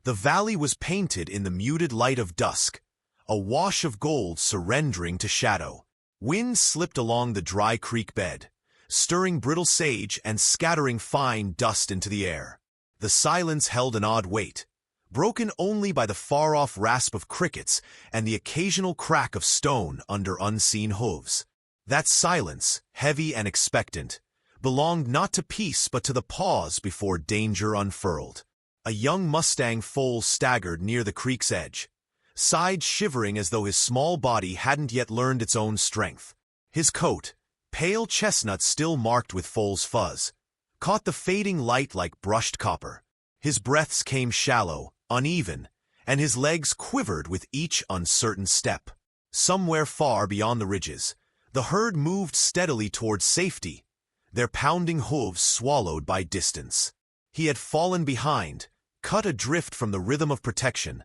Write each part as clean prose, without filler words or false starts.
The valley was painted in the muted light of dusk, a wash of gold surrendering to shadow. Wind slipped along the dry creek bed, stirring brittle sage and scattering fine dust into the air. The silence held an odd weight, broken only by the far-off rasp of crickets and the occasional crack of stone under unseen hooves. That silence, heavy and expectant, belonged not to peace but to the pause before danger unfurled. A young Mustang foal staggered near the creek's edge, sides shivering as though his small body hadn't yet learned its own strength. His coat, pale chestnut still marked with foal's fuzz, caught the fading light like brushed copper. His breaths came shallow, uneven, and his legs quivered with each uncertain step. Somewhere far beyond the ridges, the herd moved steadily towards safety, their pounding hooves swallowed by distance. He had fallen behind, cut adrift from the rhythm of protection,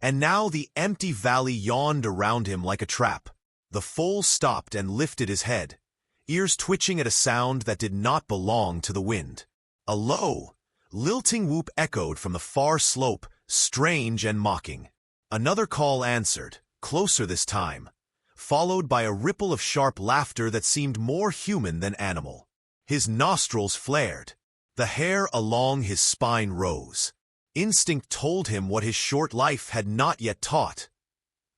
and now the empty valley yawned around him like a trap. The foal stopped and lifted his head, ears twitching at a sound that did not belong to the wind. A low, lilting whoop echoed from the far slope, strange and mocking. Another call answered, closer this time, followed by a ripple of sharp laughter that seemed more human than animal. His nostrils flared. The hair along his spine rose. Instinct told him what his short life had not yet taught.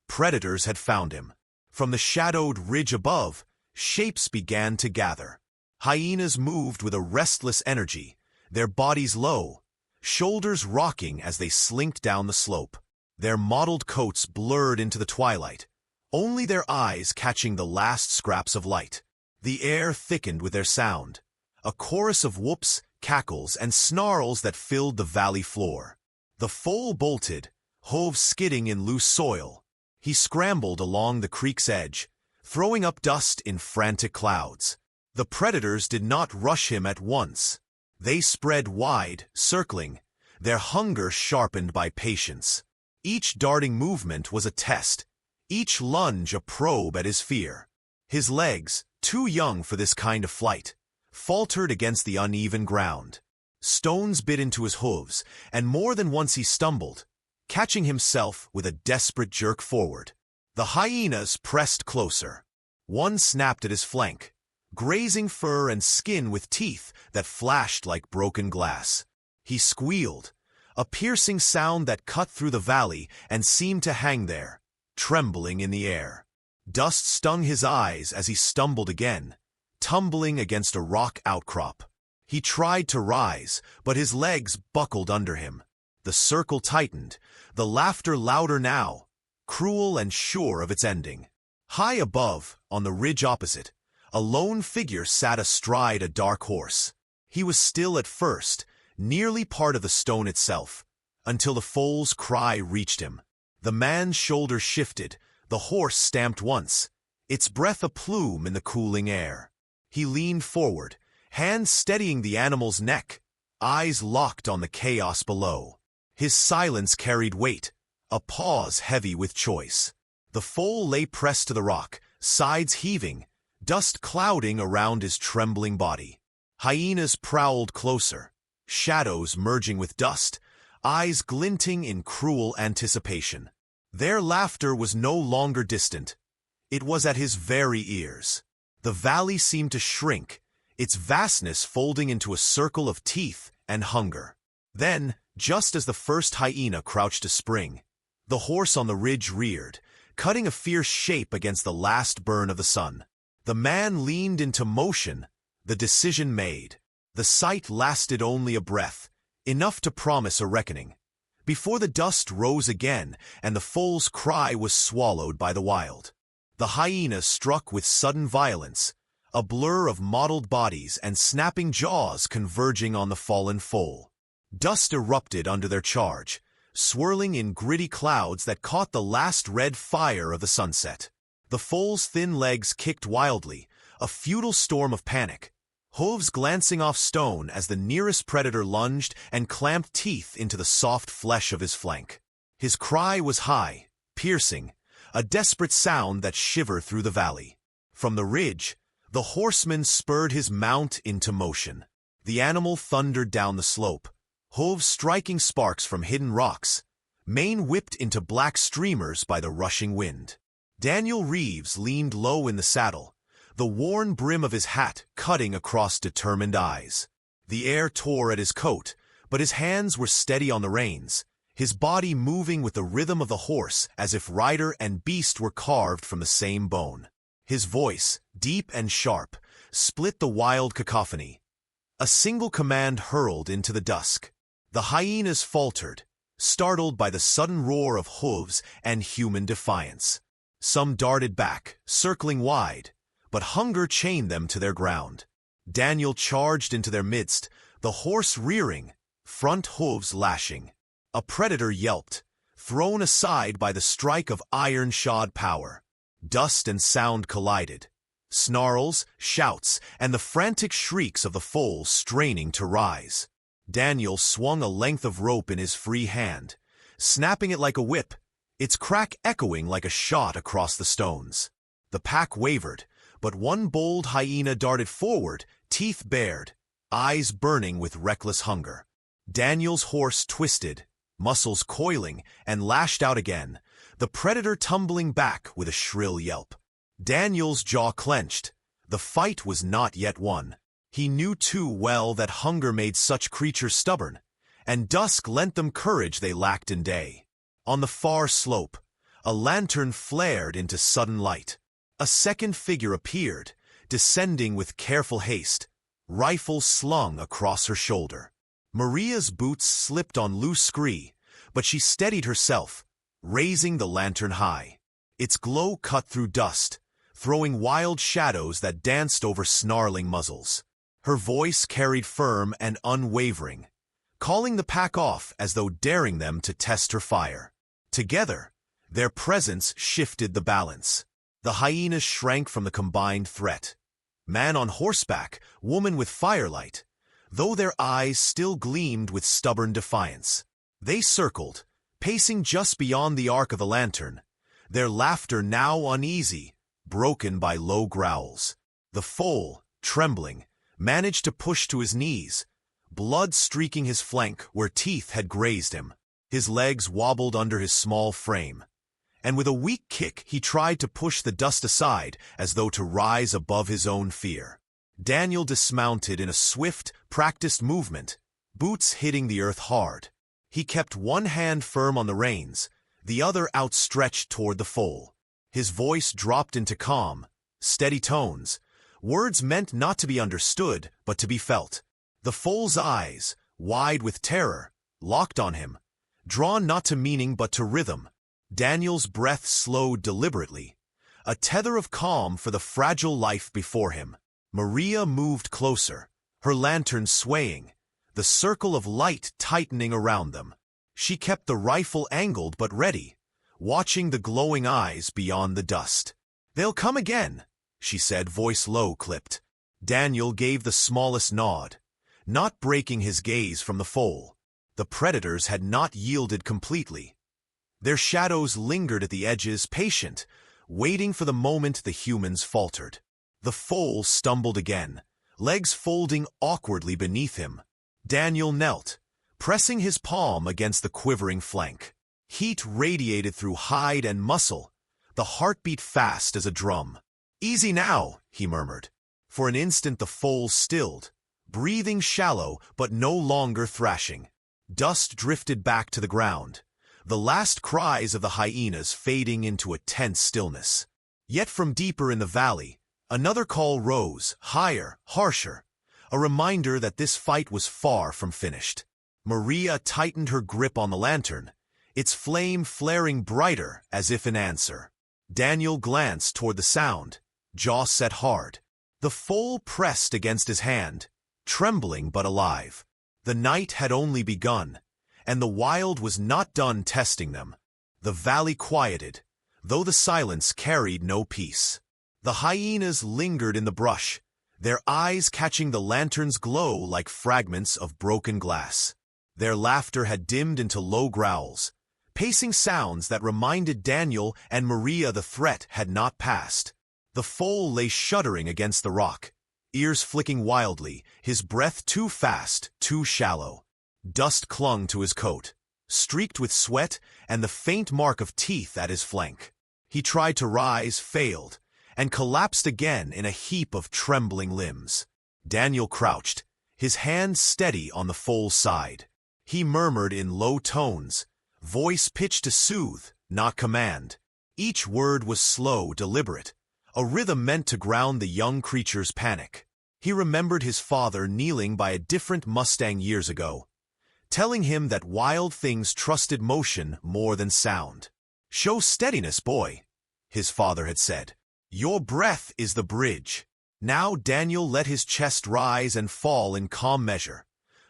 Predators had found him. From the shadowed ridge above, shapes began to gather. Hyenas moved with a restless energy, their bodies low, shoulders rocking as they slinked down the slope. Their mottled coats blurred into the twilight, only their eyes catching the last scraps of light. The air thickened with their sound, a chorus of whoops, cackles, and snarls that filled the valley floor. The foal bolted, hooves skidding in loose soil. He scrambled along the creek's edge, throwing up dust in frantic clouds. The predators did not rush him at once. They spread wide, circling, their hunger sharpened by patience. Each darting movement was a test, each lunge a probe at his fear. His legs, too young for this kind of flight, faltered against the uneven ground. Stones bit into his hooves, and more than once he stumbled, catching himself with a desperate jerk forward. The hyenas pressed closer. One snapped at his flank, grazing fur and skin with teeth that flashed like broken glass. He squealed, a piercing sound that cut through the valley and seemed to hang there, trembling in the air. Dust stung his eyes as he stumbled again, tumbling against a rock outcrop. He tried to rise, but his legs buckled under him. The circle tightened, the laughter louder now, cruel and sure of its ending. High above, on the ridge opposite, a lone figure sat astride a dark horse. He was still at first, nearly part of the stone itself, until the foal's cry reached him. The man's shoulders shifted, the horse stamped once, its breath a plume in the cooling air. He leaned forward, hands steadying the animal's neck, eyes locked on the chaos below. His silence carried weight, a pause heavy with choice. The foal lay pressed to the rock, sides heaving, dust clouding around his trembling body. Hyenas prowled closer, shadows merging with dust, eyes glinting in cruel anticipation. Their laughter was no longer distant. It was at his very ears. The valley seemed to shrink, its vastness folding into a circle of teeth and hunger. Then, just as the first hyena crouched to spring, the horse on the ridge reared, cutting a fierce shape against the last burn of the sun. The man leaned into motion, the decision made. The sight lasted only a breath, enough to promise a reckoning, before the dust rose again and the foal's cry was swallowed by the wild. The hyena struck with sudden violence, a blur of mottled bodies and snapping jaws converging on the fallen foal. Dust erupted under their charge, swirling in gritty clouds that caught the last red fire of the sunset. The foal's thin legs kicked wildly, a futile storm of panic, hooves glancing off stone as the nearest predator lunged and clamped teeth into the soft flesh of his flank. His cry was high, piercing, a desperate sound that shivered through the valley. From the ridge, the horseman spurred his mount into motion. The animal thundered down the slope, hooves striking sparks from hidden rocks, mane whipped into black streamers by the rushing wind. Daniel Reeves leaned low in the saddle, the worn brim of his hat cutting across determined eyes. The air tore at his coat, but his hands were steady on the reins, his body moving with the rhythm of the horse as if rider and beast were carved from the same bone. His voice, deep and sharp, split the wild cacophony. A single command hurled into the dusk. The hyenas faltered, startled by the sudden roar of hooves and human defiance. Some darted back, circling wide, but hunger chained them to their ground. Daniel charged into their midst, the horse rearing, front hooves lashing. A predator yelped, thrown aside by the strike of iron-shod power. Dust and sound collided. Snarls, shouts, and the frantic shrieks of the foal straining to rise. Daniel swung a length of rope in his free hand, snapping it like a whip, its crack echoing like a shot across the stones. The pack wavered, but one bold hyena darted forward, teeth bared, eyes burning with reckless hunger. Daniel's horse twisted, muscles coiling, and lashed out again, the predator tumbling back with a shrill yelp. Daniel's jaw clenched. The fight was not yet won. He knew too well that hunger made such creatures stubborn, and dusk lent them courage they lacked in day. On the far slope, a lantern flared into sudden light. A second figure appeared, descending with careful haste, rifle slung across her shoulder. Maria's boots slipped on loose scree, but she steadied herself, raising the lantern high. Its glow cut through dust, throwing wild shadows that danced over snarling muzzles. Her voice carried firm and unwavering, calling the pack off as though daring them to test her fire. Together, their presence shifted the balance. The hyenas shrank from the combined threat. Man on horseback, woman with firelight, though their eyes still gleamed with stubborn defiance. They circled, pacing just beyond the arc of the lantern, their laughter now uneasy, broken by low growls. The foal, trembling, managed to push to his knees, blood streaking his flank where teeth had grazed him. His legs wobbled under his small frame, and with a weak kick he tried to push the dust aside as though to rise above his own fear. Daniel dismounted in a swift, practiced movement, boots hitting the earth hard. He kept one hand firm on the reins, the other outstretched toward the foal. His voice dropped into calm, steady tones, words meant not to be understood but to be felt. The foal's eyes, wide with terror, locked on him, drawn not to meaning but to rhythm. Daniel's breath slowed deliberately, a tether of calm for the fragile life before him. Maria moved closer, her lantern swaying, the circle of light tightening around them. She kept the rifle angled but ready, watching the glowing eyes beyond the dust. "They'll come again," she said, voice low clipped. Daniel gave the smallest nod, not breaking his gaze from the foal. The predators had not yielded completely. Their shadows lingered at the edges, patient, waiting for the moment the humans faltered. The foal stumbled again, legs folding awkwardly beneath him. Daniel knelt, pressing his palm against the quivering flank. Heat radiated through hide and muscle, the heart beat fast as a drum. "Easy now," he murmured. For an instant the foal stilled, breathing shallow but no longer thrashing. Dust drifted back to the ground, the last cries of the hyenas fading into a tense stillness. Yet from deeper in the valley, another call rose, higher, harsher, a reminder that this fight was far from finished. Maria tightened her grip on the lantern, its flame flaring brighter as if in answer. Daniel glanced toward the sound, jaw set hard. The foal pressed against his hand, trembling but alive. The night had only begun, and the wild was not done testing them. The valley quieted, though the silence carried no peace. The hyenas lingered in the brush, their eyes catching the lantern's glow like fragments of broken glass. Their laughter had dimmed into low growls, pacing sounds that reminded Daniel and Maria the threat had not passed. The foal lay shuddering against the rock, ears flicking wildly, his breath too fast, too shallow. Dust clung to his coat, streaked with sweat and the faint mark of teeth at his flank. He tried to rise, failed, and collapsed again in a heap of trembling limbs. Daniel crouched, his hand steady on the foal's side. He murmured in low tones, voice pitched to soothe, not command. Each word was slow, deliberate, a rhythm meant to ground the young creature's panic. He remembered his father kneeling by a different Mustang years ago, telling him that wild things trusted motion more than sound. "Show steadiness, boy," his father had said. "Your breath is the bridge." Now Daniel let his chest rise and fall in calm measure,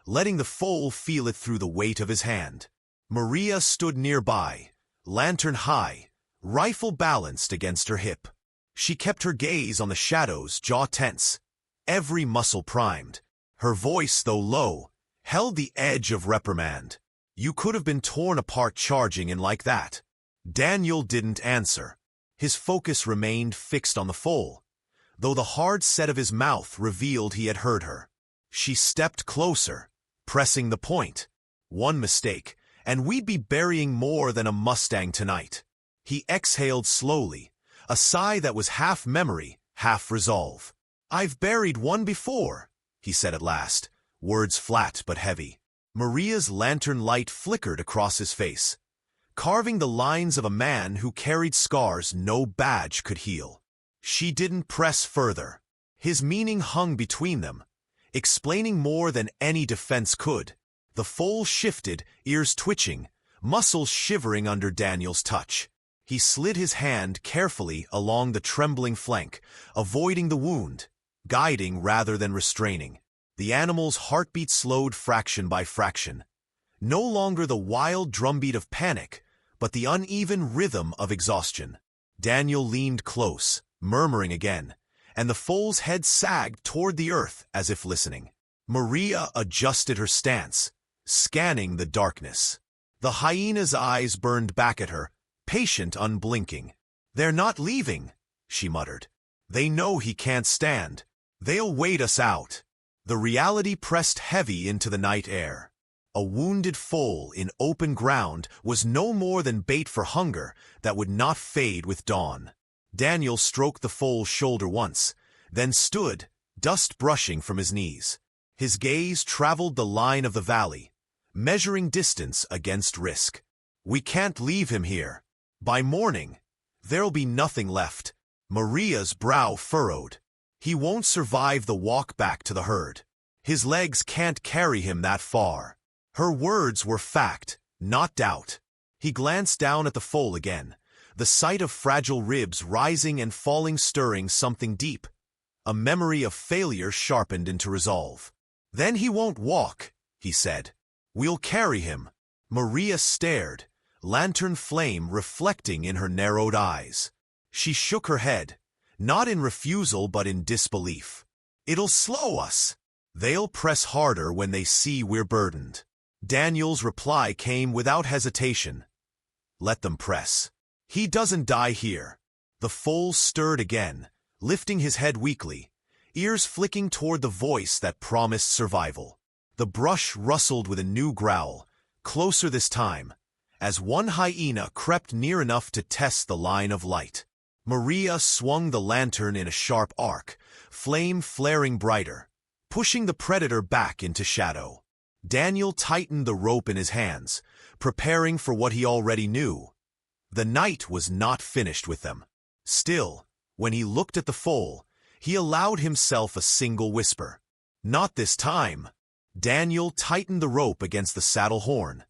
letting the foal feel it through the weight of his hand. Maria stood nearby, lantern high, rifle balanced against her hip. She kept her gaze on the shadows, jaw tense, every muscle primed. Her voice, though low, held the edge of reprimand. "You could have been torn apart charging in like that." Daniel didn't answer. His focus remained fixed on the foal, though the hard set of his mouth revealed he had heard her. She stepped closer, pressing the point. "One mistake, and we'd be burying more than a Mustang tonight." He exhaled slowly, a sigh that was half memory, half resolve. "I've buried one before," he said at last, words flat but heavy. Maria's lantern light flickered across his face, carving the lines of a man who carried scars no badge could heal. She didn't press further. His meaning hung between them, explaining more than any defense could. The foal shifted, ears twitching, muscles shivering under Daniel's touch. He slid his hand carefully along the trembling flank, avoiding the wound, guiding rather than restraining. The animal's heartbeat slowed fraction by fraction. No longer the wild drumbeat of panic, but the uneven rhythm of exhaustion. Daniel leaned close, murmuring again, and the foal's head sagged toward the earth as if listening. Maria adjusted her stance, scanning the darkness. The hyena's eyes burned back at her, patient, unblinking. "They're not leaving," she muttered. "They know he can't stand. They'll wait us out." The reality pressed heavy into the night air. A wounded foal in open ground was no more than bait for hunger that would not fade with dawn. Daniel stroked the foal's shoulder once, then stood, dust brushing from his knees. His gaze traveled the line of the valley, measuring distance against risk. "We can't leave him here. By morning, there'll be nothing left." Maria's brow furrowed. "He won't survive the walk back to the herd. His legs can't carry him that far." Her words were fact, not doubt. He glanced down at the foal again, the sight of fragile ribs rising and falling stirring something deep. A memory of failure sharpened into resolve. "Then he won't walk," he said. "We'll carry him." Maria stared, lantern flame reflecting in her narrowed eyes. She shook her head, not in refusal but in disbelief. "It'll slow us. They'll press harder when they see we're burdened." Daniel's reply came without hesitation. "Let them press. He doesn't die here." The foal stirred again, lifting his head weakly, ears flicking toward the voice that promised survival. The brush rustled with a new growl, closer this time, as one hyena crept near enough to test the line of light. Maria swung the lantern in a sharp arc, flame flaring brighter, pushing the predator back into shadow. Daniel tightened the rope in his hands, preparing for what he already knew. The night was not finished with them. Still, when he looked at the foal, he allowed himself a single whisper. "Not this time." Daniel tightened the rope against the saddle horn,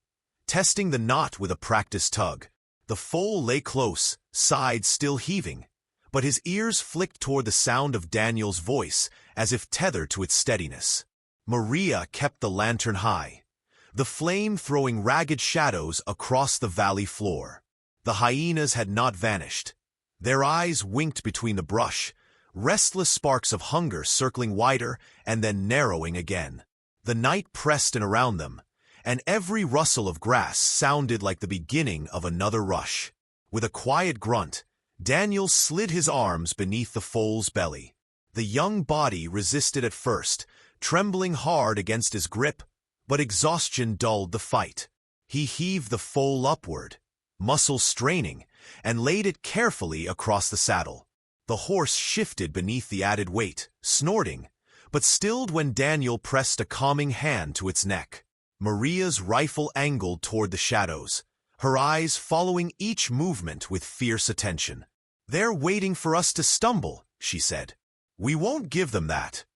testing the knot with a practiced tug. The foal lay close, sides still heaving, but his ears flicked toward the sound of Daniel's voice as if tethered to its steadiness. Maria kept the lantern high, the flame throwing ragged shadows across the valley floor. The hyenas had not vanished. Their eyes winked between the brush, restless sparks of hunger circling wider and then narrowing again. The night pressed in around them, and every rustle of grass sounded like the beginning of another rush. With a quiet grunt, Daniel slid his arms beneath the foal's belly. The young body resisted at first, trembling hard against his grip, But exhaustion dulled the fight. He heaved the foal upward, muscles straining, and laid it carefully across the saddle. The horse shifted beneath the added weight, snorting, but stilled when Daniel pressed a calming hand to its neck. Maria's rifle angled toward the shadows, her eyes following each movement with fierce attention. "They're waiting for us to stumble," she said. "We won't give them that."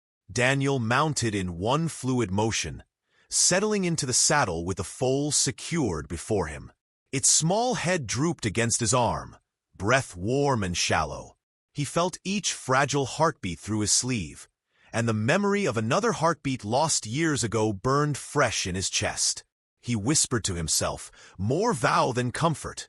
Daniel mounted in one fluid motion, settling into the saddle with the foal secured before him. Its small head drooped against his arm, breath warm and shallow. He felt each fragile heartbeat through his sleeve, and the memory of another heartbeat lost years ago burned fresh in his chest. He whispered to himself, more vow than comfort.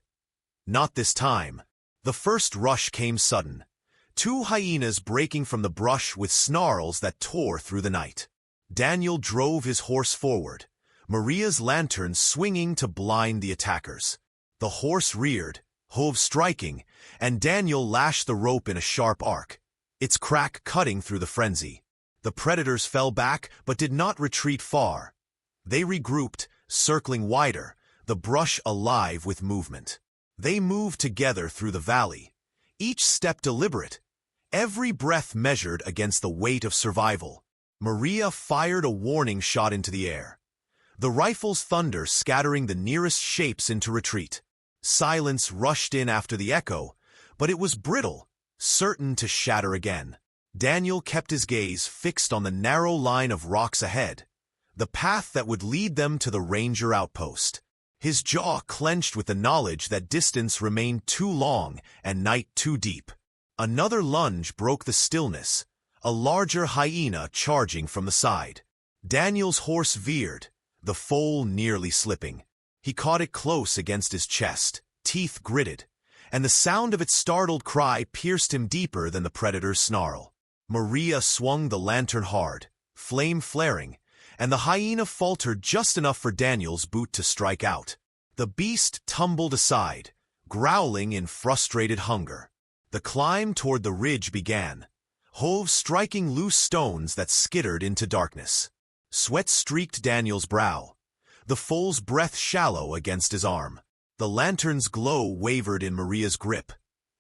Not this time. The first rush came sudden, 2 hyenas breaking from the brush with snarls that tore through the night. Daniel drove his horse forward, Maria's lantern swinging to blind the attackers. The horse reared, hooves striking, and Daniel lashed the rope in a sharp arc, its crack cutting through the frenzy. The predators fell back but did not retreat far. They regrouped, circling wider, the brush alive with movement. They moved together through the valley, each step deliberate, every breath measured against the weight of survival. Maria fired a warning shot into the air, the rifle's thunder scattering the nearest shapes into retreat. Silence rushed in after the echo, but it was brittle, certain to shatter again. Daniel kept his gaze fixed on the narrow line of rocks ahead, the path that would lead them to the ranger outpost. His jaw clenched with the knowledge that distance remained too long and night too deep. Another lunge broke the stillness, a larger hyena charging from the side. Daniel's horse veered, the foal nearly slipping. He caught it close against his chest, teeth gritted, and the sound of its startled cry pierced him deeper than the predator's snarl. Maria swung the lantern hard, flame flaring, and the hyena faltered just enough for Daniel's boot to strike out. The beast tumbled aside, growling in frustrated hunger. The climb toward the ridge began, hooves striking loose stones that skittered into darkness. Sweat streaked Daniel's brow, the foal's breath shallow against his arm. The lantern's glow wavered in Maria's grip,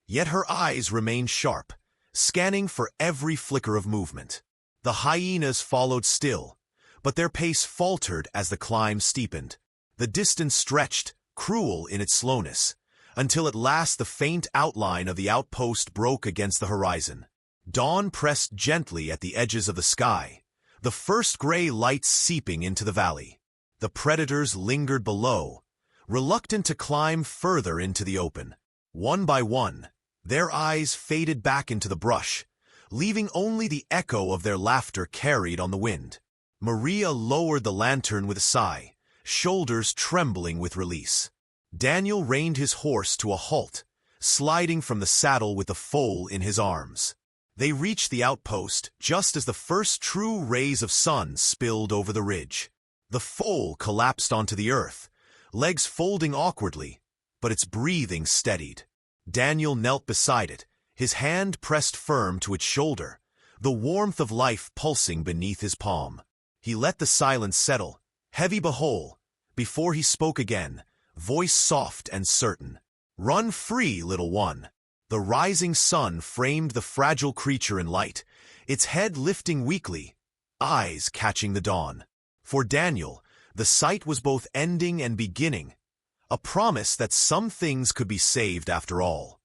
yet her eyes remained sharp, scanning for every flicker of movement. The hyenas followed still, but their pace faltered as the climb steepened. The distance stretched, cruel in its slowness, until at last the faint outline of the outpost broke against the horizon. Dawn pressed gently at the edges of the sky, the first gray lights seeping into the valley. The predators lingered below, reluctant to climb further into the open. One by one, their eyes faded back into the brush, leaving only the echo of their laughter carried on the wind. Maria lowered the lantern with a sigh, shoulders trembling with release. Daniel reined his horse to a halt, sliding from the saddle with the foal in his arms. They reached the outpost just as the first true rays of sun spilled over the ridge. The foal collapsed onto the earth, legs folding awkwardly, but its breathing steadied. Daniel knelt beside it, his hand pressed firm to its shoulder, the warmth of life pulsing beneath his palm. He let the silence settle, heavy but whole, before he spoke again, voice soft and certain. "Run free, little one." The rising sun framed the fragile creature in light, its head lifting weakly, eyes catching the dawn. For Daniel, the sight was both ending and beginning, a promise that some things could be saved after all.